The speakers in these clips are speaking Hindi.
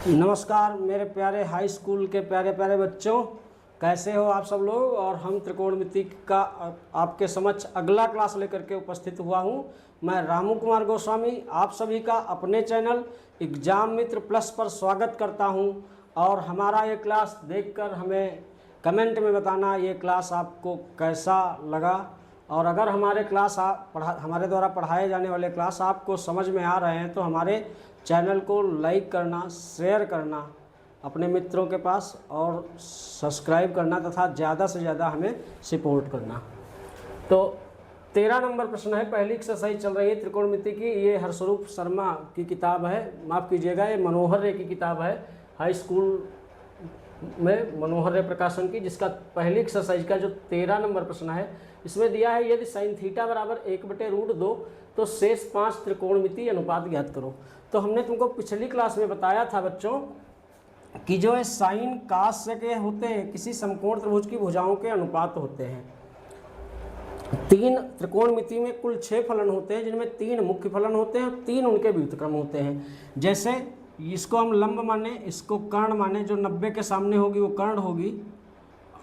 नमस्कार मेरे प्यारे हाई स्कूल के प्यारे प्यारे बच्चों, कैसे हो आप सब लोग। और हम त्रिकोणमिति का आपके समक्ष अगला क्लास लेकर के उपस्थित हुआ हूं। मैं रामू कुमार गोस्वामी आप सभी का अपने चैनल एग्जाम मित्र प्लस पर स्वागत करता हूं। और हमारा ये क्लास देखकर हमें कमेंट में बताना ये क्लास आपको कैसा लगा। और अगर हमारे हमारे द्वारा पढ़ाए जाने वाले क्लास आपको समझ में आ रहे हैं तो हमारे चैनल को लाइक करना, शेयर करना अपने मित्रों के पास और सब्सक्राइब करना तथा ज़्यादा से ज़्यादा हमें सपोर्ट करना। तो 13 नंबर प्रश्न है, पहली एक्सरसाइज चल रही है त्रिकोणमिति की। ये हरस्वरूप शर्मा की किताब है, माफ़ कीजिएगा ये मनोहर रे की किताब है, हाई स्कूल में मनोहर रे प्रकाशन की, जिसका पहली एक्सरसाइज का जो 13 नंबर प्रश्न है इसमें दिया है यदि साइन थीटा बराबर 1/√2 तो शेष 5 त्रिकोणमिति अनुपात ज्ञात करो। तो हमने तुमको पिछली क्लास में बताया था बच्चों कि जो है साइन कास के होते हैं किसी समकोण त्रिभुज की भुजाओं के अनुपात होते हैं। 3 त्रिकोणमिति में कुल 6 फलन होते हैं, जिनमें 3 मुख्य फलन होते हैं, 3 उनके व्युत्क्रम होते हैं। जैसे इसको हम लंब माने, इसको कर्ण माने, जो 90 के सामने होगी वो कर्ण होगी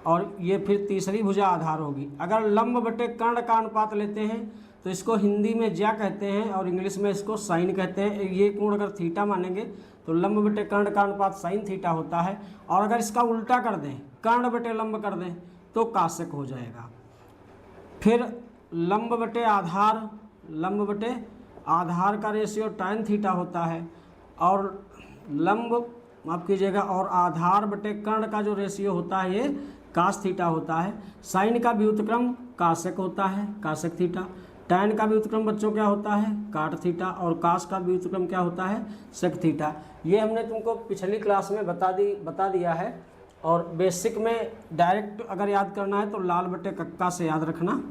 और ये फिर तीसरी भुजा आधार होगी। अगर लंब बटे कर्ण का अनुपात लेते हैं तो इसको हिंदी में ज्या कहते हैं और इंग्लिश में इसको साइन कहते हैं। ये कोण अगर थीटा मानेंगे तो लंब बटे कर्ण का अनुपात साइन थीटा होता है। और अगर इसका उल्टा कर दें, कर्ण बटे लंब कर दें तो कासेक हो जाएगा। फिर लंब बटे आधार का रेशियो tan थीटा होता है और लंब माफ कीजिएगा और आधार बटे कर्ण का जो रेशियो होता है ये कास थीटा होता है। साइन का व्युत्क्रम कासेक होता है, कासेक थीटा। tan का व्युत्क्रम बच्चों क्या होता है, काट थीटा। और कास का व्युत्क्रम क्या होता है, सेक थीटा। ये हमने तुमको पिछली क्लास में बता दिया है। और बेसिक में डायरेक्ट अगर याद करना है तो लाल बटे कक्का से याद रखना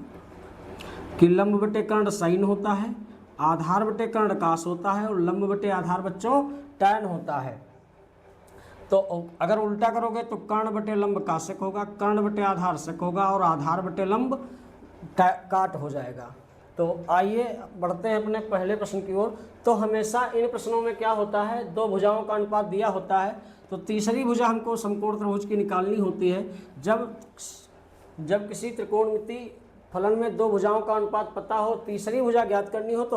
कि लंब बटे कर्ण साइन होता है, आधार बटे कर्ण कास होता है और लंब बटे आधार बच्चों tan होता है। तो अगर उल्टा करोगे तो कर्ण बटे लंब कासेक होगा, कर्ण बटे आधार सेक होगा और आधार बटे लंब काट हो जाएगा। तो आइए बढ़ते हैं अपने पहले प्रश्न की ओर। तो हमेशा इन प्रश्नों में क्या होता है, 2 भुजाओं का अनुपात दिया होता है तो तीसरी भुजा हमको समकोण त्रिभुज की निकालनी होती है। जब किसी त्रिकोणमिति फलन में 2 भुजाओं का अनुपात पता हो, तीसरी भुजा ज्ञात करनी हो तो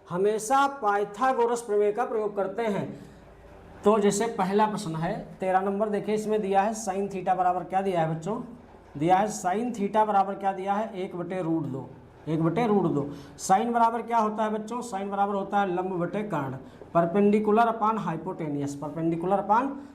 हमेशा पाइथागोरस प्रमेय का प्रयोग करते हैं। तो जैसे पहला प्रश्न है 13 नंबर, देखिए इसमें दिया है साइन थीटा बराबर क्या दिया है बच्चों, दिया है साइन थीटा बराबर क्या दिया है 1/√2। 1/√2 साइन बराबर क्या होता है बच्चों, साइन बराबर होता है लंब बटे कर्ण, परपेंडिकुलर अपॉन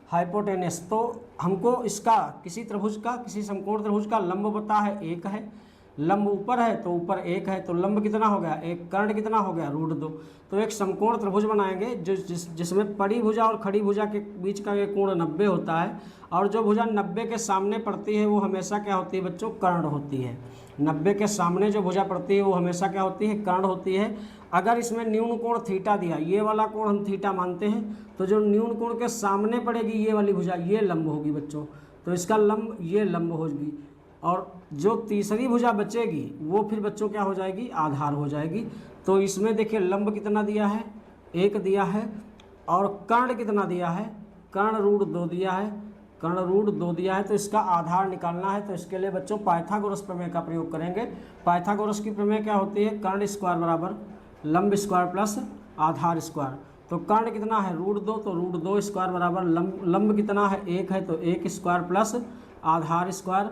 हाइपोटेनियस। तो हमको इसका किसी समकोण त्रिभुज का लंब पता है 1 है, लंब ऊपर है तो ऊपर 1 है, तो लंब कितना हो गया 1, कर्ण कितना हो गया √2। तो एक समकोण त्रिभुज बनाएंगे जिसमें पड़ी भुजा और खड़ी भुजा के बीच का ये कोण 90 होता है। और जो भुजा 90 के सामने पड़ती है वो हमेशा क्या होती है बच्चों, कर्ण होती है। 90 के सामने जो भुजा पड़ती है वो हमेशा क्या होती है, कर्ण होती है। अगर इसमें न्यून कोण थीटा दिया, ये वाला कोण हम थीटा मानते हैं, तो जो न्यून कोण के सामने पड़ेगी ये वाली भुजा, ये लंब होगी बच्चों, तो इसका लंब ये लंब होगी। और जो तीसरी भुजा बचेगी वो फिर बच्चों क्या हो जाएगी, आधार हो जाएगी। तो इसमें देखिए लंब कितना दिया है, 1 दिया है और कर्ण कितना दिया है, कर्ण √2 दिया है, कर्ण √2 दिया है। तो इसका आधार निकालना है तो इसके लिए बच्चों पाइथागोरस प्रमेय का प्रयोग करेंगे। पाइथागोरस की प्रमेय क्या होती है, कर्ण स्क्वायर बराबर लंब स्क्वायर प्लस आधार स्क्वायर। तो कर्ण कितना है √2, तो √2 स्क्वायर बराबर लंब कितना है 1 है तो 1 स्क्वायर प्लस आधार स्क्वायर।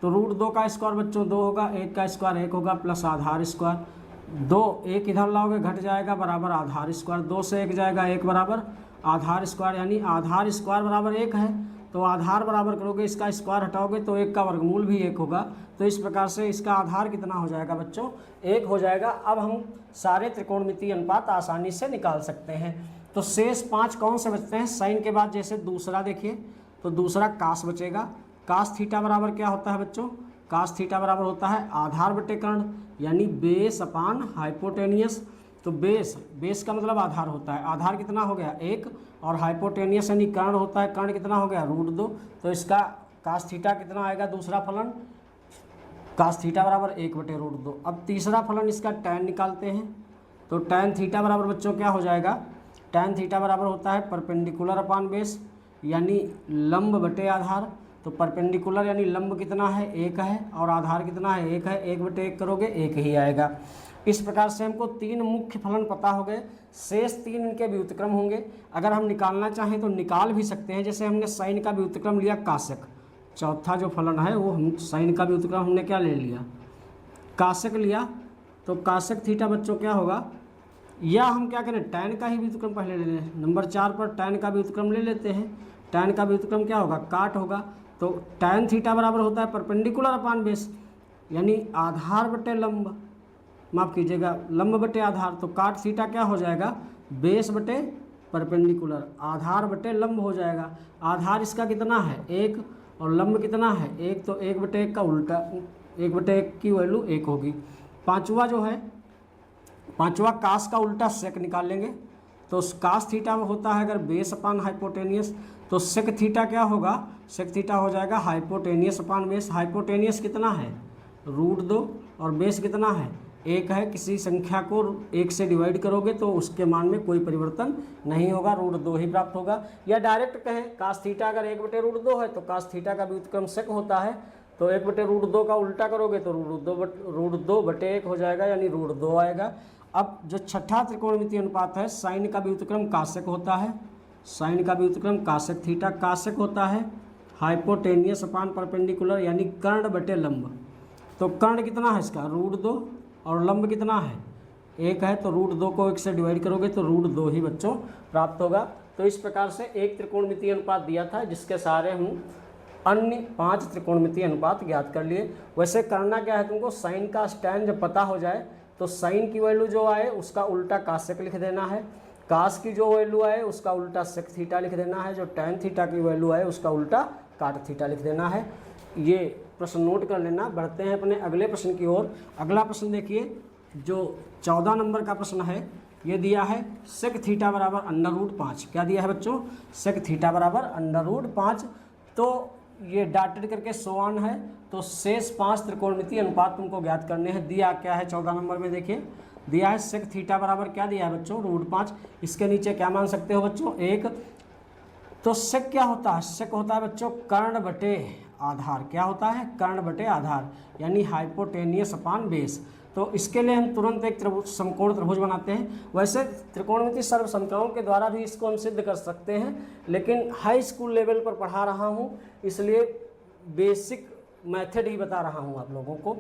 तो √2 का स्क्वायर बच्चों 2 होगा, 1 का स्क्वायर 1 होगा प्लस आधार स्क्वायर। 2 1 इधर लाओगे घट जाएगा बराबर आधार स्क्वायर, 2 से 1 जाएगा 1 बराबर आधार स्क्वायर, यानी आधार स्क्वायर बराबर 1 है। तो आधार बराबर करोगे, इसका स्क्वायर हटाओगे तो 1 का वर्गमूल भी 1 होगा। तो इस प्रकार से इसका आधार कितना हो जाएगा बच्चों, 1 हो जाएगा। अब हम सारे त्रिकोणमितीय अनुपात आसानी से निकाल सकते हैं। तो शेष 5 कौन से बचते हैं, साइन के बाद जैसे दूसरा देखिए तो दूसरा कास बचेगा। कास थीटा बराबर क्या होता है बच्चों, कास थीटा बराबर होता है आधार बटे कर्ण यानी बेस अपॉन हाइपोटेनियस। तो बेस का मतलब आधार होता है, आधार कितना हो गया 1 और हाइपोटेनियस यानी कर्ण होता है, कर्ण कितना हो गया √2। तो इसका कास थीटा कितना आएगा, दूसरा फलन कास थीटा बराबर 1/√2। अब तीसरा फलन इसका tan निकालते हैं तो tan थीटा बराबर बच्चों क्या हो जाएगा tan थीटा बराबर होता है परपेंडिकुलर अपान बेस यानी लंब बटे आधार। तो परपेंडिकुलर यानी लंब कितना है, 1 है, और आधार कितना है, 1 है। 1 बटे 1 करोगे 1 ही आएगा। इस प्रकार से हमको 3 मुख्य फलन पता हो गए, शेष 3 इनके व्युत्क्रम होंगे। अगर हम निकालना चाहें तो निकाल भी सकते हैं। जैसे हमने साइन का व्युत्क्रम लिया काशक, चौथा जो फलन है वो हम साइन का व्युत्क्रम हमने क्या ले लिया, काशक लिया। तो काशक थीटा बच्चों क्या होगा, या हम क्या करें टैन का ही व्युत्क्रम पहले ले लें। नंबर 4 पर टैन का व्युत्क्रम ले लेते हैं। टैन का व्युत्क्रम क्या होगा, काट होगा। तो टैन थीटा बराबर होता है परपेंडिकुलर अपान बेस यानी आधार बटे लंब, माफ़ कीजिएगा लंब बटे आधार। तो काट थीटा क्या हो जाएगा, बेस बटे परपेंडिकुलर, आधार बटे लंब हो जाएगा। आधार इसका कितना है 1 और लंब कितना है 1, तो 1 बटे 1 का उल्टा, 1 बटे 1 की वैल्यू 1 होगी। पाँचवा जो है, पाँचवा कास का उल्टा सेक निकाल लेंगे। तो कास थीटा होता है अगर बेस अपान हाइपोटेनियस, तो सेक थीटा क्या होगा, सेक थीटा हो जाएगा हाइपोटेनियस अपान बेस। हाइपोटेनियस कितना है √2 और बेस कितना है 1 है। किसी संख्या को 1 से डिवाइड करोगे तो उसके मान में कोई परिवर्तन नहीं होगा, √2 ही प्राप्त होगा। या डायरेक्ट कहें कास थीटा अगर 1 बटे √2 है तो कास थीटा का व्युत्क्रम सेक होता है। तो 1 बटे √2 का उल्टा करोगे तो √2 बटे 1 हो जाएगा यानी √2 आएगा। अब जो छठा त्रिकोणमितीय अनुपात है, साइन का व्युत्क्रम काशक होता है। साइन का व्युत्क्रम काशक थीटा, काशक होता है हाइपोटेनियस अपान परपेंडिकुलर यानी कर्ण बटे लंब। तो कर्ण कितना है इसका √2 और लंब कितना है 1 है। तो √2 को 1 से डिवाइड करोगे तो √2 ही बच्चों प्राप्त होगा। तो इस प्रकार से एक त्रिकोणमितीय अनुपात दिया था जिसके सहारे हम अन्य 5 त्रिकोणमितीय अनुपात ज्ञात कर लिए। वैसे करना क्या है तुमको, साइन का स्टैंड जब पता हो जाए तो साइन की वैल्यू जो आए उसका उल्टा काशक लिख देना है, कास की जो वैल्यू आए उसका उल्टा सेक थीटा लिख देना है, जो टैन थीटा की वैल्यू आए उसका उल्टा काट थीटा लिख देना है। ये प्रश्न नोट कर लेना। बढ़ते हैं अपने अगले प्रश्न की ओर। अगला प्रश्न देखिए, जो 14 नंबर का प्रश्न है, ये दिया है सेक थीटा बराबर √5। क्या दिया है बच्चों, सेक थीटा बराबर √5। तो ये डॉटेड करके सोआन है। तो शेष 5 त्रिकोणमितीय अनुपात तुमको ज्ञात करने हैं। दिया क्या है 14 नंबर में, देखिए दिया है सेक थीटा बराबर क्या दिया है बच्चों √5। इसके नीचे क्या मान सकते हो बच्चों 1। तो सेक क्या होता है, सेक होता है बच्चों कर्ण बटे आधार। क्या होता है, कर्ण बटे आधार यानी हाइपोटेनियस अपान बेस। तो इसके लिए हम तुरंत एक समकोण त्रिभुज बनाते हैं। वैसे त्रिकोणमितीय सर्वसंख्याओं के द्वारा भी इसको हम सिद्ध कर सकते हैं, लेकिन हाई स्कूल लेवल पर पढ़ा रहा हूँ इसलिए बेसिक मेथड ही बता रहा हूँ आप लोगों को।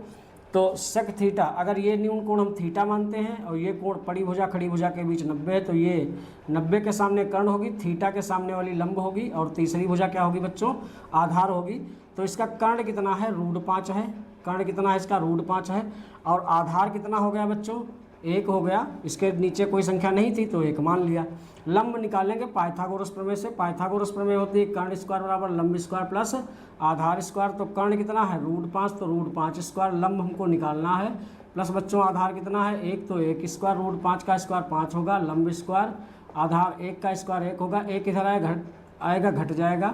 तो सेक थीटा, अगर ये न्यून कोण हम थीटा मानते हैं और ये कोण पड़ी भुजा खड़ी भुजा के बीच 90 है, तो ये 90 के सामने कर्ण होगी, थीटा के सामने वाली लंब होगी, और तीसरी भुजा क्या होगी बच्चों, आधार होगी। तो इसका कर्ण कितना है √5 है, कर्ण कितना है इसका √5 है, और आधार कितना हो गया बच्चों 1 हो गया। इसके नीचे कोई संख्या नहीं थी तो 1 मान लिया। लंब निकालेंगे पाइथागोरस प्रमेय से। पाइथागोरस प्रमेय होती है कर्ण स्क्वायर बराबर लंब स्क्वायर प्लस आधार स्क्वायर। तो कर्ण कितना है √5, तो √5 स्क्वायर, लंब हमको निकालना है, प्लस बच्चों आधार कितना है 1, तो 1 स्क्वायर, √5 का स्क्वायर 5 होगा, लंब स्क्वायर, आधार 1 का स्क्वायर 1 होगा, 1 इधर आएगा घट जाएगा,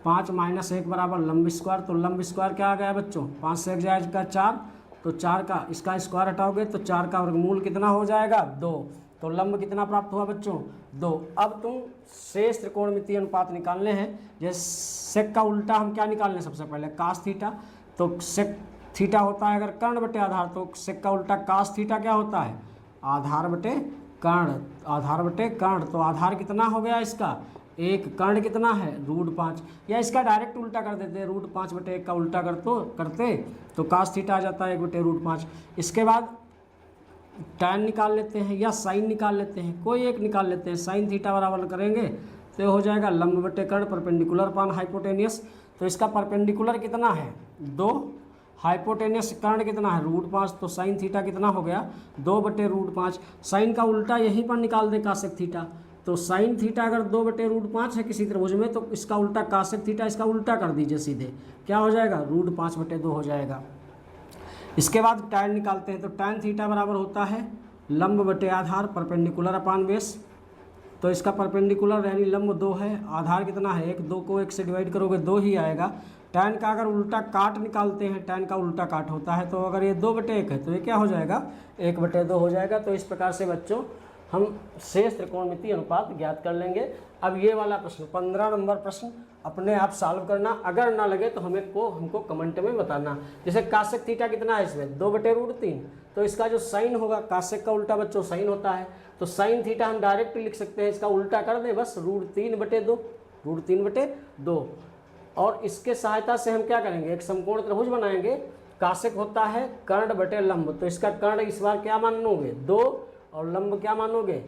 5 - 1 बराबर लंब स्क्वायर। तो लंब स्क्वायर क्या आ गया बच्चों, 5 से 1 जाएगा 4, तो 4 का इसका स्क्वायर हटाओगे तो 4 का वर्गमूल कितना हो जाएगा 2। तो लंब कितना प्राप्त हुआ बच्चों 2। अब तुम शेष त्रिकोणमितीय अनुपात निकालने हैं। जैसे सेक का उल्टा हम क्या निकालने, सबसे पहले कास थीटा। तो सेक थीटा होता है अगर कर्ण बटे आधार, तो सेक का उल्टा कास थीटा क्या होता है आधार बटे कर्ण, आधार बटे कर्ण। तो आधार कितना हो गया इसका 1, कर्ण कितना है √5, या इसका डायरेक्ट उल्टा कर देते हैं, √5 बटे 1 का उल्टा करते तो कास थीटा आ जाता है 1 बटे √5। इसके बाद टैन निकाल लेते हैं या साइन निकाल लेते हैं, कोई एक निकाल लेते हैं। साइन थीटा बराबर करेंगे तो हो जाएगा लंब बटे कर्ण परपेंडिकुलर अपान हाइपोटेनियस। तो इसका परपेंडिकुलर कितना है 2, हाइपोटेनियस कर्ण कितना है √5, तो साइन थीटा कितना हो गया 2 बटे √5। साइन का उल्टा यहीं पर निकाल दें कासेक थीटा। तो साइन थीटा अगर 2 बटे √5 है किसी त्रिभुज में, तो इसका उल्टा कासेक थीटा इसका उल्टा कर दीजिए सीधे, क्या हो जाएगा √5 बटे 2 हो जाएगा। इसके बाद टैन निकालते हैं। तो टैन थीटा बराबर होता है लंब बटे आधार परपेंडिकुलर अपान बेस। तो इसका परपेंडिकुलर यानी लंब 2 है, आधार कितना है 1, 2 को 1 से डिवाइड करोगे 2 ही आएगा। टैन का अगर उल्टा काट निकालते हैं, टैन का उल्टा काट होता है, तो अगर ये 2 बटे 1 है तो ये क्या हो जाएगा 1 बटे 2 हो जाएगा। तो इस प्रकार से बच्चों हम शेष त्रिकोणमितीय अनुपात ज्ञात कर लेंगे। अब ये वाला प्रश्न 15 नंबर प्रश्न अपने आप सॉल्व करना, अगर ना लगे तो हमको कमेंट में बताना। जैसे कासेक थीटा कितना है इसमें 2/√3, तो इसका जो साइन होगा, कासेक का उल्टा बच्चों साइन होता है, तो साइन थीटा हम डायरेक्ट लिख सकते हैं, इसका उल्टा कर दें बस √3/2। और इसके सहायता से हम क्या करेंगे, एक समकोण त्रिभुज बनाएंगे। कासेक होता है कर्ण बटे लंब, तो इसका कर्ण इस बार क्या मानोगे 2 और लंब क्या मानोगे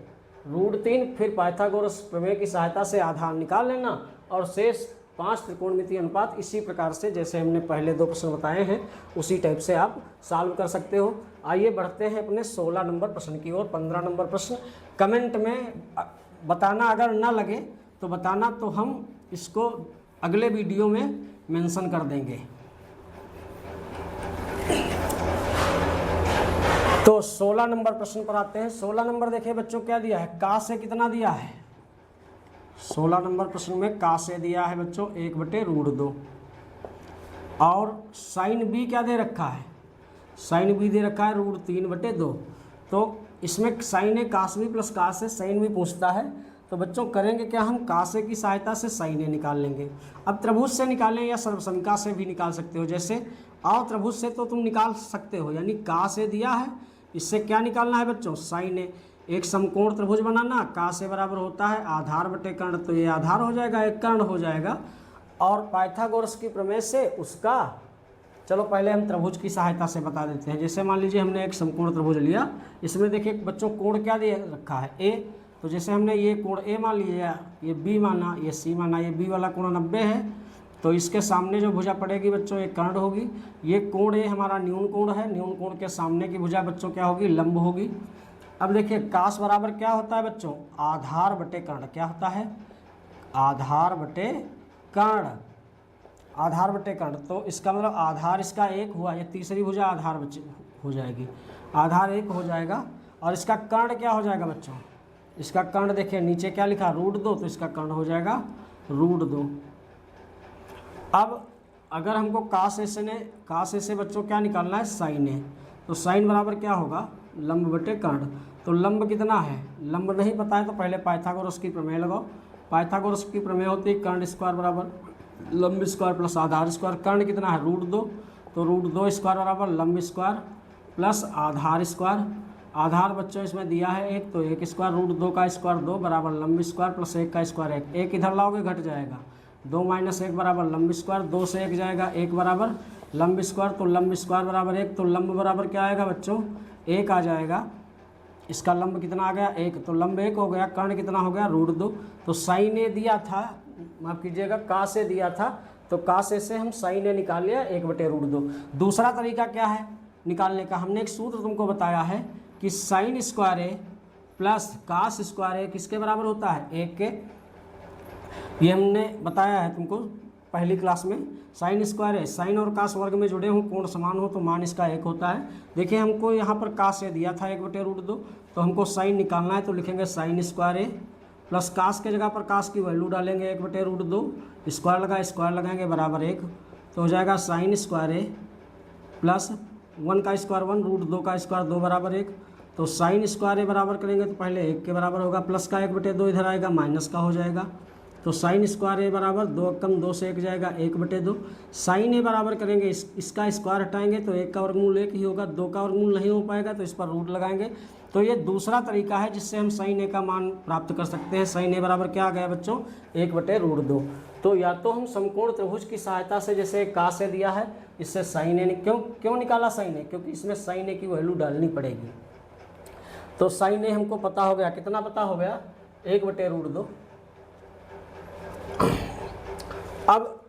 √3। फिर पाइथागोरस प्रमेय की सहायता से आधार निकाल लेना और शेष 5 त्रिकोणमितीय अनुपात इसी प्रकार से जैसे हमने पहले 2 प्रश्न बताए हैं उसी टाइप से आप सॉल्व कर सकते हो। आइए बढ़ते हैं अपने 16 नंबर प्रश्न की ओर। 15 नंबर प्रश्न कमेंट में बताना, अगर ना लगे तो बताना, तो हम इसको अगले वीडियो में मेंशन कर देंगे। तो 16 नंबर प्रश्न पर आते हैं। 16 नंबर देखिए बच्चों क्या दिया है, का से कितना दिया है। 16 नंबर प्रश्न में का से दिया है बच्चों 1/√2 और साइन बी क्या दे रखा है, साइन बी दे रखा है √3/2। तो इसमें साइन ए कास बी प्लस कास ए साइन बी पूछता है, तो बच्चों करेंगे क्या, हम कास ए की सहायता से साइन ए निकाल लेंगे। अब त्रिभुज से निकालें या सर्वसंख्या से भी निकाल सकते हो, जैसे आओ त्रिभुज से तो तुम निकाल सकते हो, यानी कास ए दिया है, इससे क्या निकालना है बच्चों साइन ए। एक समकोण त्रिभुज बनाना, कास ए बराबर होता है आधार बटे कर्ण, तो ये आधार हो जाएगा, एक कर्ण हो जाएगा। और पाइथागोरस की प्रमेय से उसका, चलो पहले हम त्रिभुज की सहायता से बता देते हैं। जैसे मान लीजिए हमने एक समकोण त्रिभुज लिया, इसमें देखिए बच्चों कोण क्या दे रखा है ए, तो जैसे हमने ये कोण ए मान लिया, ये बी माना, ये सी माना, ये बी वाला कोण 90 है, तो इसके सामने जो भुजा पड़ेगी बच्चों एक कर्ण होगी। ये कोण ए हमारा न्यून कोण है, न्यून कोण के सामने की भुजा बच्चों क्या होगी, लंब होगी। अब देखिए कास बराबर क्या होता है बच्चों, आधार बटे कर्ण, क्या होता है आधार बटे कर्ण, आधार बटे कर्ण। तो इसका मतलब आधार इसका 1 हुआ, ये तीसरी भुजा आधार हो जाएगी, आधार 1 हो जाएगा। और इसका कर्ण क्या हो जाएगा बच्चों, इसका कर्ण देखिए नीचे क्या लिखा √2, तो इसका कर्ण हो जाएगा √2। अब अगर हमको कास ए से बच्चों क्या निकालना है साइन ए, तो साइन बराबर क्या होगा लंब बटे कर्ण। तो लंब कितना है, लंब नहीं पता है तो पहले पाइथागोरस की प्रमेय लगाओ। पाइथागोरस की प्रमेय होती है कर्ण स्क्वायर बराबर लंब स्क्वायर प्लस आधार स्क्वायर। कर्ण कितना है √2, तो √2 स्क्वायर बराबर लंब स्क्वायर प्लस आधार स्क्वायर। आधार बच्चों इसमें दिया है 1, तो 1 स्क्वायर, √2 का स्क्वायर 2 बराबर लंब स्क्वायर प्लस 1 का स्क्वायर 1, 1 इधर लाओगे घट जाएगा, 2 - 1 बराबर लंब स्क्वायर, 2 से 1 जाएगा, 1 बराबर लंब स्क्वायर, तो लंब स्क्वायर बराबर 1, तो लंब बराबर क्या आएगा बच्चों 1 आ जाएगा। इसका लंब कितना आ गया 1, तो लंब 1 हो गया, कर्ण कितना हो गया √2। तो साइन ए दिया था, माफ कीजिएगा का से दिया था, तो का से हम साइन ए निकाल लिया 1/√2। दूसरा तरीका क्या है निकालने का, हमने एक सूत्र तुमको बताया है कि साइन स्क्वायर ए प्लस कास स्क्वायर ए किसके बराबर होता है 1 के। ये हमने बताया है तुमको पहली क्लास में। साइन स्क्वायर है, साइन और कास वर्ग में जुड़े हों, कोण समान हो तो मान इसका 1 होता है। देखिए हमको यहाँ पर कास ए दिया था 1/√2, तो हमको साइन निकालना है, तो लिखेंगे साइन स्क्वायर ए प्लस कास के जगह पर कास की वैल्यू डालेंगे 1/√2, स्क्वायर लगाएंगे बराबर 1, तो हो जाएगा साइन स्क्वायर ए प्लस 1 का स्क्वायर 1, √2 का स्क्वायर 2 बराबर 1। तो साइन स्क्वायर ए बराबर करेंगे तो पहले 1 के बराबर होगा, प्लस का 1/2 इधर आएगा, माइनस का हो जाएगा, तो साइन स्क्वायर ए बराबर 2 कम 2 से 1 जाएगा 1/2। साइन ए बराबर करेंगे इसका स्क्वायर हटाएंगे तो 1 का वर्गमूल 1 ही होगा, 2 का वर्गमूल नहीं हो पाएगा तो इस पर रूट लगाएंगे। तो ये दूसरा तरीका है जिससे हम साइन ए का मान प्राप्त कर सकते हैं। साइन ए बराबर क्या आ गया बच्चों 1/√2। तो या तो हम समकोण त्रिभुज की सहायता से, जैसे का से दिया है, इससे साइन ए क्यों निकाला साइन ए, क्योंकि इसमें साइन ए की वैल्यू डालनी पड़ेगी। तो साइन ए हमको पता हो गया, कितना पता हो गया 1/√2। अब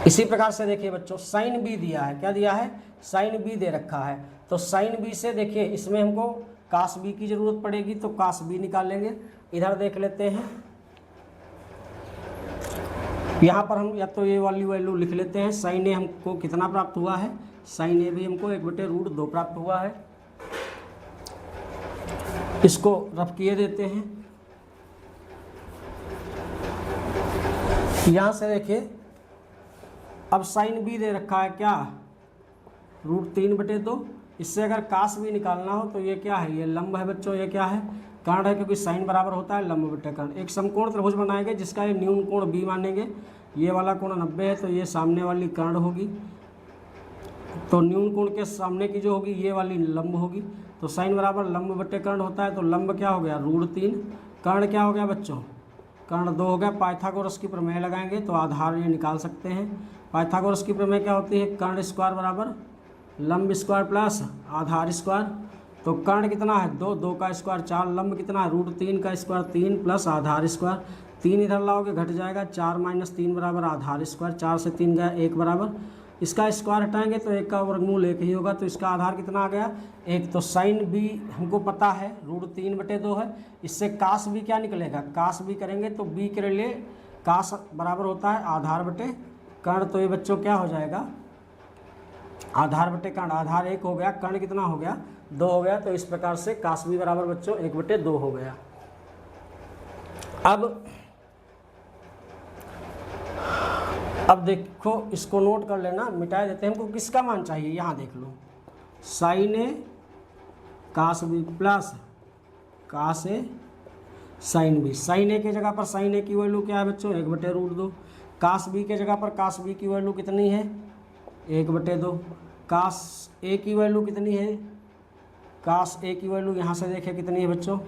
इसी प्रकार से देखिए बच्चों साइन बी दिया है, क्या दिया है साइन बी दे रखा है। तो साइन बी से देखिए इसमें हमको कास बी की जरूरत पड़ेगी, तो कास बी निकाल लेंगे। इधर देख लेते हैं, यहाँ पर हम या तो ये वाली वैल्यू लिख लेते हैं। साइन ए हमको कितना प्राप्त हुआ है, साइन ए भी हमको 1/√2 प्राप्त हुआ है। इसको रफ किए देते हैं। यहाँ से देखिए अब साइन बी दे रखा है क्या √3/2, इससे अगर कास भी निकालना हो तो ये क्या है, ये लंब है बच्चों, ये क्या है, कर्ण है, क्योंकि साइन बराबर होता है लंब बटे कर्ण। एक समकोण त्रिभुज बनाएंगे जिसका ये न्यून कोण बी मानेंगे, ये वाला कोण 90 है तो ये सामने वाली कर्ण होगी, तो न्यून कोण के सामने की जो होगी ये वाली लंब होगी, तो साइन बराबर लंब बटे कर्ण होता है, तो लंब क्या हो गया √3, कर्ण क्या हो गया बच्चों, कर्ण 2 हो गया। पाइथागोरस की प्रमेय लगाएंगे तो आधार ये निकाल सकते हैं। पाइथागोरस की प्रमेय क्या होती है, कर्ण स्क्वायर बराबर लंब स्क्वायर प्लस आधार स्क्वायर, तो कर्ण कितना है 2, 2 का स्क्वायर 4, लंब कितना है √3 का स्क्वायर 3 प्लस आधार स्क्वायर, 3 इधर लाओगे घट जाएगा, 4 - 3 बराबर आधार स्क्वायर, 4 से 3 गया 1 बराबर, इसका स्क्वायर हटाएंगे तो 1 का वर्गमूल 1 ही होगा, तो इसका आधार कितना आ गया 1। तो साइन भी हमको पता है √3/2 है, इससे कास भी क्या निकलेगा, कास भी करेंगे तो बी के लिए कास बराबर होता है आधार बटे कर्ण, तो ये बच्चों क्या हो जाएगा आधार बटे कर्ण, आधार 1 हो गया, कर्ण कितना हो गया 2 हो गया, तो इस प्रकार से कास भी बराबर बच्चों 1/2 हो गया। अब देखो इसको नोट कर लेना, मिटा देते हैं, हमको किसका मान चाहिए, यहाँ देख लो साइन ए कास बी प्लस कास ए साइन बी, साइन ए की जगह पर साइन ए की वैल्यू क्या है बच्चों 1/√2, कास बी के जगह पर कास बी की वैल्यू कितनी है 1/2, कास ए की वैल्यू कितनी है, कास ए की वैल्यू यहाँ से देखें कितनी है बच्चों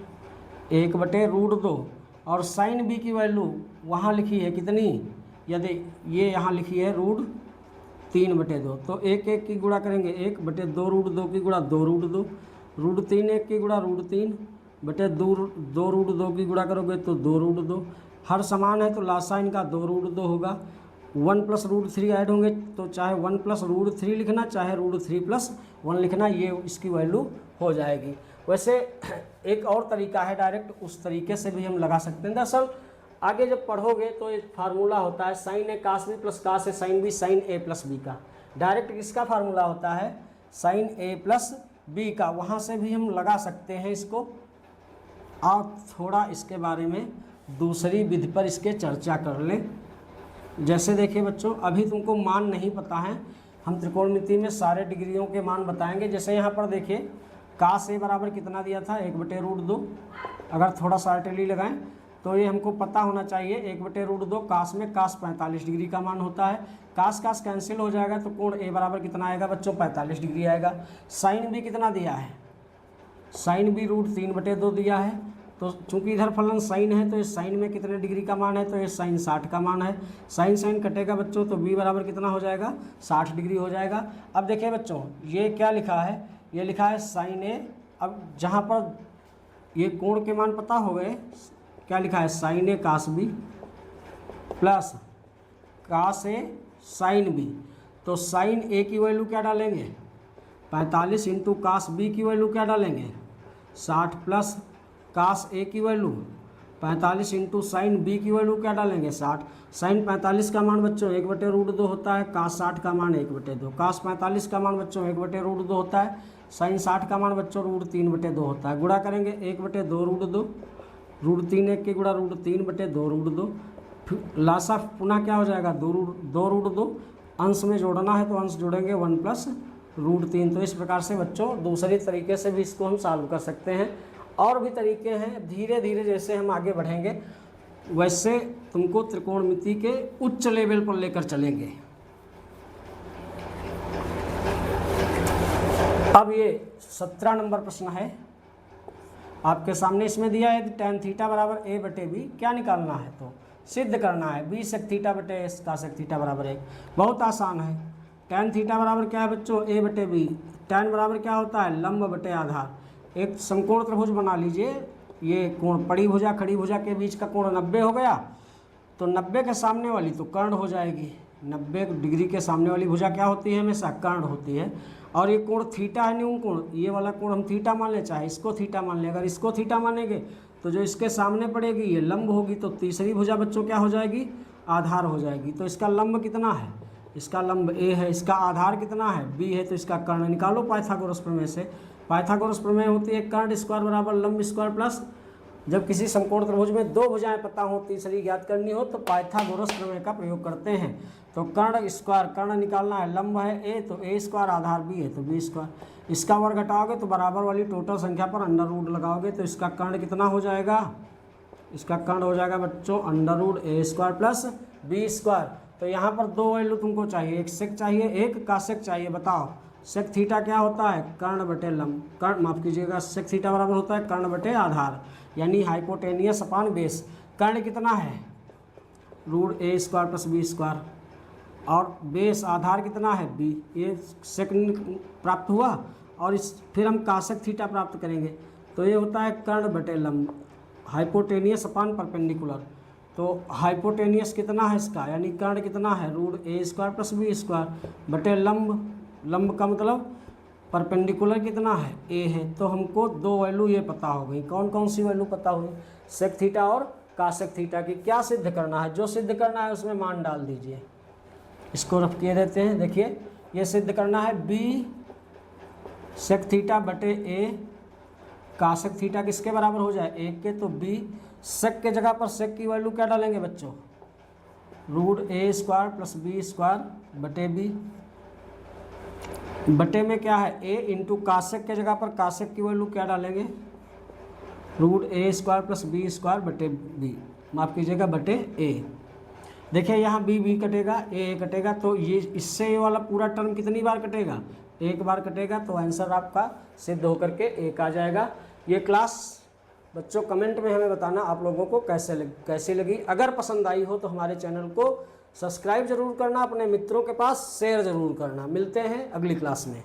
1/√2, और साइन बी की वैल्यू वहाँ लिखी है कितनी, यदि ये यहाँ लिखी है √3/2, तो 1 की गुणा करेंगे 1/2√2 की गुणा 2√2, √3 1 की गुणा √3/2 की गुणा करोगे तो 2√2, हर समान है तो लासा इनका 2√2 होगा, 1 + √3 ऐड होंगे तो चाहे 1 + √3 लिखना चाहे √3 + 1 लिखना, ये इसकी वैल्यू हो जाएगी। वैसे एक और तरीका है डायरेक्ट, उस तरीके से भी हम लगा सकते हैं। दरअसल आगे जब पढ़ोगे तो एक फार्मूला होता है साइन ए कास बी प्लस कास ए साइन बी, साइन ए प्लस बी का, डायरेक्ट किसका फार्मूला होता है साइन ए प्लस बी का, वहाँ से भी हम लगा सकते हैं इसको। आप थोड़ा इसके बारे में दूसरी विधि पर इसके चर्चा कर लें। जैसे देखिए बच्चों, अभी तुमको मान नहीं पता है, हम त्रिकोणमिति में सारे डिग्रियों के मान बताएंगे। जैसे यहाँ पर देखिए कास ए बराबर कितना दिया था 1/√2, अगर थोड़ा सा अर्टेली लगाएं तो ये हमको पता होना चाहिए 1/√2, कास में कास 45 डिग्री का मान होता है, कास कास कैंसिल हो जाएगा तो कोण ए बराबर कितना आएगा बच्चों 45 डिग्री आएगा। साइन भी कितना दिया है, साइन भी √3/2 दिया है, तो चूंकि इधर फलन साइन है तो ये साइन में कितने डिग्री का मान है, तो ये साइन 60 का मान है, साइन साइन कटेगा बच्चों तो बी बराबर कितना हो जाएगा 60 डिग्री हो जाएगा। अब देखिए बच्चों ये क्या लिखा है, ये लिखा है साइन ए, अब जहाँ पर ये कोण के मान पता हो गए, क्या लिखा है साइन ए कास बी प्लस कास ए साइन बी, तो साइन ए की वैल्यू क्या डालेंगे 45 इंटू कास बी की वैल्यू क्या डालेंगे 60 प्लस कास ए की वैल्यू 45 इंटू साइन बी की वैल्यू क्या डालेंगे 60। साइन 45 का मान बच्चों 1/√2 होता है, कास 60 का मान 1/2, कास 45 का मान बच्चों 1/√2 होता है, साइन 60 का मान बच्चों √3/2 होता है। गुणा करेंगे 1/2√2, √3 1 की गुणा √3/2√2, लासा पुनः क्या हो जाएगा 2√2, अंश में जोड़ना है तो अंश जोड़ेंगे 1 + √3। तो इस प्रकार से बच्चों दूसरे तरीके से भी इसको हम सॉल्व कर सकते हैं, और भी तरीके हैं, धीरे धीरे जैसे हम आगे बढ़ेंगे वैसे तुमको त्रिकोणमिति के उच्च लेवल पर लेकर चलेंगे। अब ये 17 नंबर प्रश्न है आपके सामने, इसमें दिया है tan थीटा बराबर a/b, क्या निकालना है तो सिद्ध करना है b sec थीटा बटे s का sec थीटा बराबर 1। बहुत आसान है, tan थीटा बराबर क्या है बच्चों a/b, tan बराबर क्या होता है लंब बटे आधार। एक समकोण त्रिभुज बना लीजिए, ये कोण पड़ी भुजा खड़ी भुजा के बीच का कोण 90 हो गया, तो 90 के सामने वाली तो कर्ण हो जाएगी, 90 डिग्री के सामने वाली भुजा क्या होती है हमेशा कर्ण होती है, और ये कोण थीटा है न्यून कोण, ये वाला कोण हम थीटा मान लें चाहे इसको थीटा मान लें, अगर इसको थीटा मानेंगे तो जो इसके सामने पड़ेगी ये लंब होगी, तो तीसरी भुजा बच्चों क्या हो जाएगी आधार हो जाएगी। तो इसका लंब कितना है, इसका लंब a है, इसका आधार कितना है b है, तो इसका कर्ण निकालो पाइथागोरस प्रमेय से। पाइथागोरस प्रमेय होती है कर्ण स्क्वायर बराबर लंब स्क्वायर प्लस, जब किसी समकोण त्रिभुज में 2 भुजाएं पता हो तीसरी ज्ञात करनी हो तो पाइथागोरस प्रमेय का प्रयोग करते हैं। तो कर्ण स्क्वायर, कर्ण निकालना है, लंब है a तो a स्क्वायर, आधार b है तो b स्क्वायर, इसका वर्ग घटाओगे तो बराबर वाली टोटल संख्या पर अंडर रूट लगाओगे तो इसका कर्ण कितना हो जाएगा, इसका कर्ण हो जाएगा बच्चों अंडर रूट ए स्क्वायर प्लस बी स्क्वायर। तो यहाँ पर दो वैल्यू तुमको चाहिए, एक सेक चाहिए एक कासेक चाहिए। बताओ सेक थीटा क्या होता है, कर्ण बटे लंब, कर्ण माफ कीजिएगा, सेक थीटा बराबर होता है कर्ण बटे आधार यानी हाइपोटेनियस अपान बेस। कर्ण कितना है, रूट ए स्क्वायर प्लस बी स्क्वायर, और बेस आधार कितना है बी, ये सेकंड प्राप्त हुआ। और इस फिर हम कासेक थीटा प्राप्त करेंगे तो ये होता है कर्ण बटे लंब, हाइपोटेनियस अपान परपेंडिकुलर। तो हाइपोटेनियस कितना है इसका, यानी कर्ण कितना है रूट ए स्क्वायर प्लस बी स्क्वायर बटे लंब, लंब का मतलब परपेंडिकुलर कितना है ए है। तो हमको दो वैल्यू ये पता हो गई, कौन कौन सी वैल्यू पता हुई, सेक थीटा और कासेक थीटा की। क्या सिद्ध करना है, जो सिद्ध करना है उसमें मान डाल दीजिए। इसको रख के देते हैं, देखिए ये सिद्ध करना है बी सेक थीटा बटे ए कासेक थीटा किसके बराबर हो जाए, एक के। तो बी सेक के जगह पर सेक की वैल्यू क्या डालेंगे बच्चों, रूट ए स्क्वायर प्लस बी स्क्वायर बटे बी, बटे में क्या है ए इंटू कासेक के जगह पर कासेक की वैल्यू क्या डालेंगे, रूट ए स्क्वायर प्लस बी स्क्वायर बटे बी, माफ़ कीजिएगा बटे ए। देखिए यहाँ बी बी कटेगा, ए कटेगा, तो ये इससे ये वाला पूरा टर्म कितनी बार कटेगा, एक बार कटेगा। तो आंसर आपका सिद्ध होकर के एक आ जाएगा। ये क्लास बच्चों कमेंट में हमें बताना आप लोगों को कैसे लगी। अगर पसंद आई हो तो हमारे चैनल को सब्सक्राइब जरूर करना, अपने मित्रों के पास शेयर जरूर करना। मिलते हैं अगली क्लास में।